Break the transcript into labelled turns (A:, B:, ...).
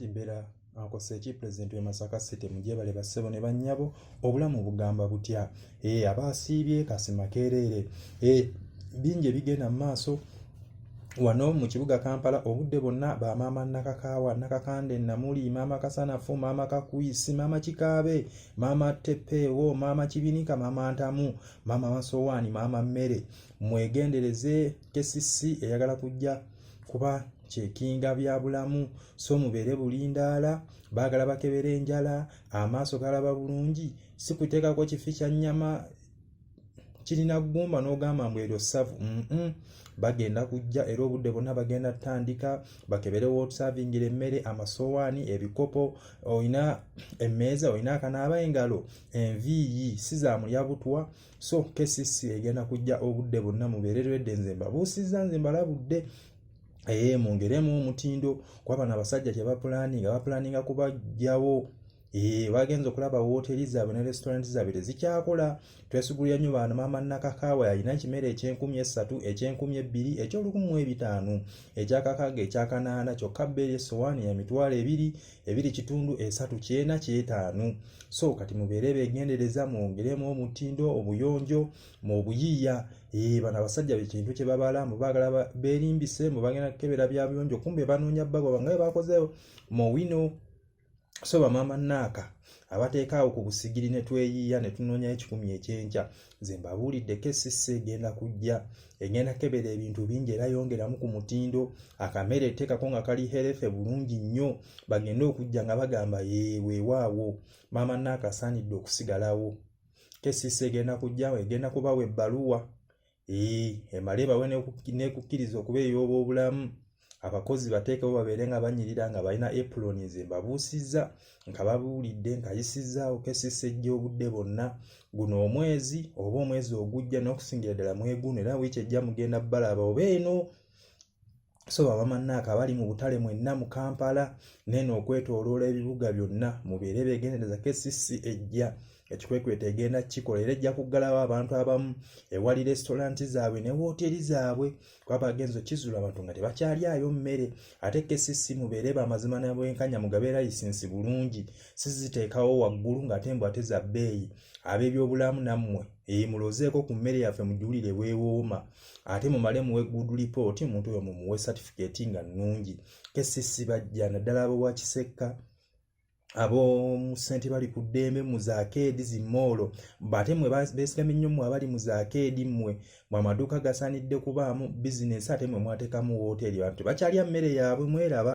A: Kati mbeera ankoseki Pulezidenti w'e Masaka City mugyebale bassebo ne bannyabo obulamu bugamba butya abaasiibye kasima keereere bingi ebigenda mu maaso wano mu kibuga Kampala obudde bonna bamaama Nakakaawa, Nakakande, Namuli, maama Kasanafu, maama Kakwisi, maama Kikaabe, maama Tepeewo, maama Kibinika, maama Ntamu, maama Masowaani, maama Mmere. Mwegendereze KCC eyagala kujja kuba kyekinga bya bulamu so mubeere bulindaala baagala bakebere enjala amaaso galaba bulungi si kuteekako kifi kya nnyama kirina ggumba n'ogamba mbweryo ssavu bagenda kujja era obudde bonna bagenda tandika bakebere wootusavingira emmere amasowaani ebikopo oyina emmeeza oyina akanaaba engalo enviiyi si za mulya butwa so KCC egenda kujja obudde bonna mubeere redde nze mbabuusizza nze mbalabudde mwongeremu omutindo kwa bano abasajja kye bapulaninga kubajjawo bagenza okulaba wooteri zaabwe ne restaurant zaabwe tezikyakola twesugulira nnyo bano maama Nakakaawa yalina ekimere ky'3,000 eky'2,000 eky'1,500 ekyakakaaga ekyakanaana kyokka bbeeri essowaani ya $2 2.3 so kati mubeere beegendereza mwongeremu omutindo obuyonjo mu buyiiya bano abasajja bekintu kye babala mubaagala beerimbise mubagenda kukebera bya buyonjo kumbe banoonya bagwa nga bakoze mu wino so bamaama Naaka abateekaawo ku busigiri ne tweyiiya ne tunoonyayo 10 ekyenkya nze mbabuulidde KCC egenda kujja egenda kebera ebintu bingi era yongeramu ku mutindo akamere etteekako nga kali herefe bulungi nnyo bagende okujja nga bagamba weewaawo maama Naaka asaanidde okusigalawo KCC egenda kujja egenda kubawa ebbaluwa emale bawe n'ekukkiriza okuba ey'obulamu abakozi bateekewo babeere nga banyirira nga balina apron ze mbabuusizza nga babuulidde nkayisizaawo KCC ejja obudde bonna guno omwezi oba omwezi ogujja n'okusingira ddala mweguno era wiiki ejja mugenda balaba oba eno so bamaama Naaka bali mu butale mwenna mu Kampala neno okwetooloola ebibuga byonna mubeere beegendereza KCC ejja ekikwekweta egenda kikola era ejja kuggalawo abantu abamu ewali restaurant zaabwe ne wooteri zaabwe kuba bagenza okizula abantu nga tebakyalyayo mmere ate KCC mubeere bamazima na bwenkanya mugabe layisinsi bulungi siziteekawo waggulu ng'ate mbw ate za bbeeyi ab'ebyobulamu nammwe mulozeeko ku mmere yaffe mujulire bwewooma ate mumale muwe good report omuntu oyo mumuwe certificate nga nnungi KCC bajja naddala abo bwa Kisekka abo mu ssente bali ku ddembe mu zaakeedi zimmoolo bate mwe beesigamye nnyo mmwe abali mu zaakeedi mmwe amaduuka gasaanidde kubaamu bizinesi ate mwe mwateekamu wooteri abantu tebakyalya mmere yaabwe mweraba